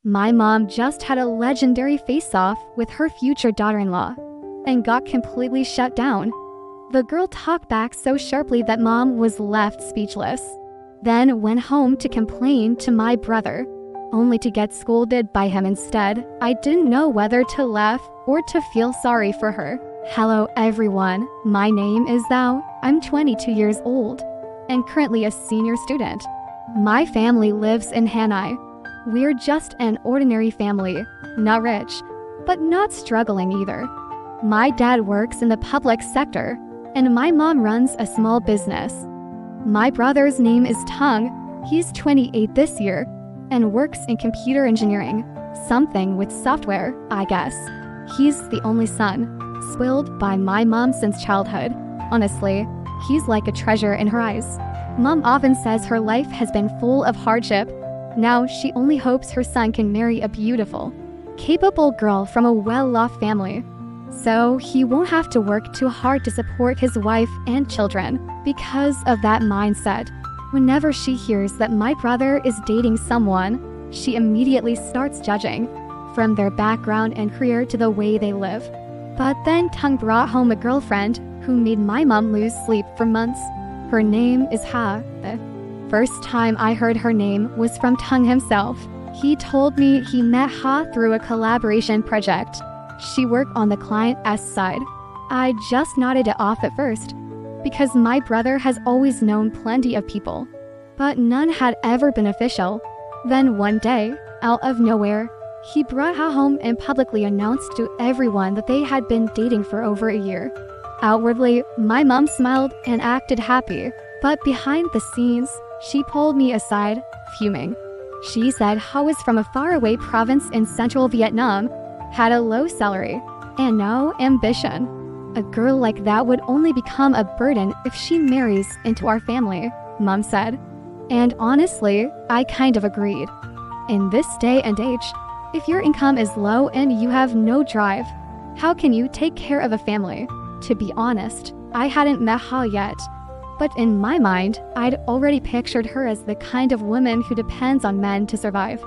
My mom just had a legendary face-off with her future daughter-in-law and got completely shut down. The girl talked back so sharply that mom was left speechless, then went home to complain to my brother, only to get scolded by him instead. I didn't know whether to laugh or to feel sorry for her. Hello everyone, my name is Thao. I'm 22 years old and currently a senior student. My family lives in Hanoi. We're just an ordinary family, not rich, but not struggling either. My dad works in the public sector, and my mom runs a small business. My brother's name is Tung. He's 28 this year and works in computer engineering, something with software, I guess. He's the only son, spoiled by my mom since childhood. Honestly, he's like a treasure in her eyes. Mom often says her life has been full of hardship. Now she only hopes her son can marry a beautiful, capable girl from a well-off family, so he won't have to work too hard to support his wife and children. Because of that mindset, whenever she hears that my brother is dating someone, she immediately starts judging, from their background and career to the way they live. But then Tung brought home a girlfriend who made my mom lose sleep for months. Her name is Ha. The first time I heard her name was from Tung himself. He told me he met Ha through a collaboration project. She worked on the client S side. I just nodded it off at first, because my brother has always known plenty of people, but none had ever been official. Then one day, out of nowhere, he brought Ha home and publicly announced to everyone that they had been dating for over a year. Outwardly, my mom smiled and acted happy, but behind the scenes, she pulled me aside, fuming. She said Ha was from a faraway province in central Vietnam, had a low salary, and no ambition. A girl like that would only become a burden if she marries into our family, Mom said. And honestly, I kind of agreed. In this day and age, if your income is low and you have no drive, how can you take care of a family? To be honest, I hadn't met Ha yet, but in my mind, I'd already pictured her as the kind of woman who depends on men to survive.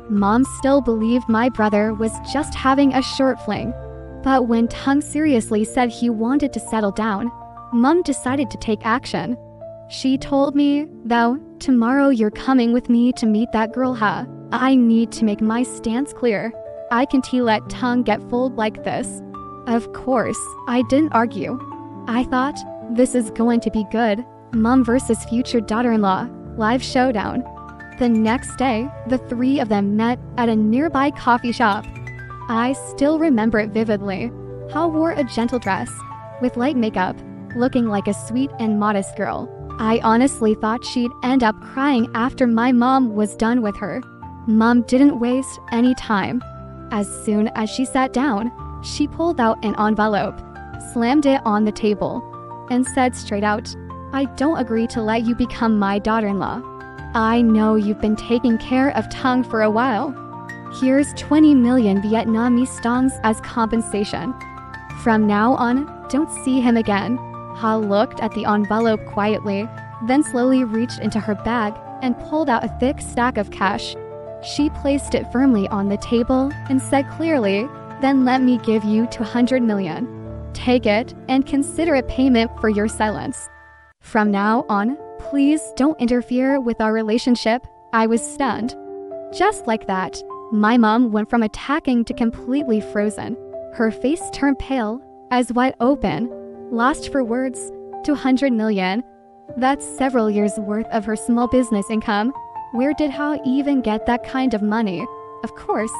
Mom still believed my brother was just having a short fling, but when Tung seriously said he wanted to settle down, Mom decided to take action. She told me, though, tomorrow you're coming with me to meet that girl Ha. I need to make my stance clear. I can't let Tung get fooled like this. Of course, I didn't argue. I thought, this is going to be good. Mom versus future daughter-in-law, live showdown. The next day, the three of them met at a nearby coffee shop. I still remember it vividly. Ha wore a gentle dress, with light makeup, looking like a sweet and modest girl. I honestly thought she'd end up crying after my mom was done with her. Mom didn't waste any time. As soon as she sat down, she pulled out an envelope, slammed it on the table, and said straight out, I don't agree to let you become my daughter-in-law. I know you've been taking care of Tung for a while. Here's 20 million Vietnamese dongs as compensation. From now on, don't see him again. Ha looked at the envelope quietly, then slowly reached into her bag and pulled out a thick stack of cash. She placed it firmly on the table and said clearly, then let me give you 200 million. Take it and consider it payment for your silence. From now on, please don't interfere with our relationship. I was stunned. Just like that, my mom went from attacking to completely frozen. Her face turned pale, eyes wide open, lost for words. 200 million. That's several years worth of her small business income. Where did Ha even get that kind of money? Of course,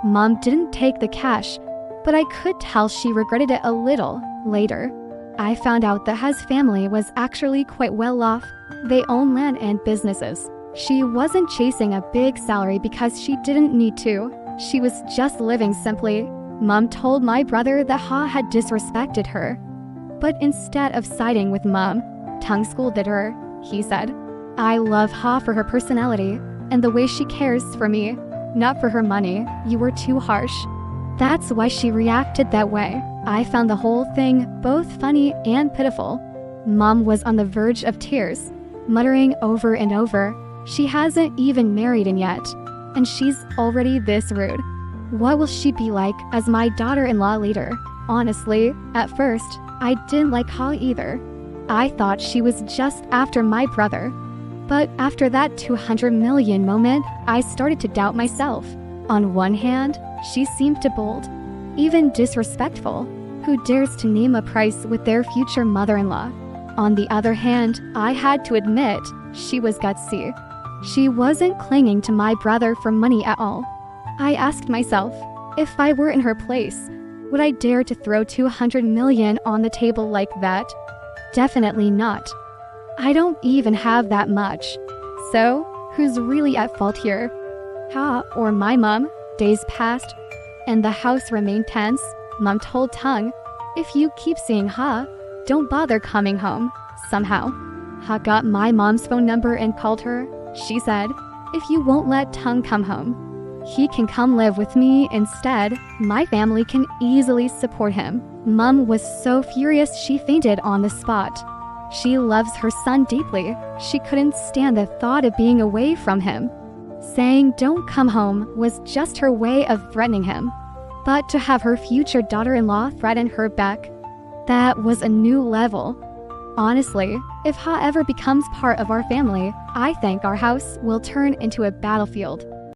Mom didn't take the cash, but I could tell she regretted it a little later. I found out that Ha's family was actually quite well off. They own land and businesses. She wasn't chasing a big salary because she didn't need to. She was just living simply. Mom told my brother that Ha had disrespected her. But instead of siding with Mom, Tung scolded her. He said, I love Ha for her personality and the way she cares for me, not for her money. You were too harsh. That's why she reacted that way. I found the whole thing both funny and pitiful. Mom was on the verge of tears, muttering over and over, she hasn't even married him yet. and she's already this rude. What will she be like as my daughter-in-law later? Honestly, at first, I didn't like Ha either. I thought she was just after my brother. But after that 200 million moment, I started to doubt myself. On one hand, she seemed too bold, even disrespectful. Who dares to name a price with their future mother-in-law? On the other hand, I had to admit, she was gutsy. She wasn't clinging to my brother for money at all. I asked myself, if I were in her place, would I dare to throw 200 million on the table like that? Definitely not. I don't even have that much. So, who's really at fault here? Ha or my mom? Days passed, and the house remained tense. Mom told Tung, if you keep seeing Ha, don't bother coming home. Somehow, Ha got my mom's phone number and called her. She said, if you won't let Tung come home, he can come live with me instead. My family can easily support him. Mom was so furious she fainted on the spot. She loves her son deeply. She couldn't stand the thought of being away from him. Saying don't come home was just her way of threatening him. But to have her future daughter-in-law threaten her back, that was a new level. Honestly, if Ha ever becomes part of our family, I think our house will turn into a battlefield.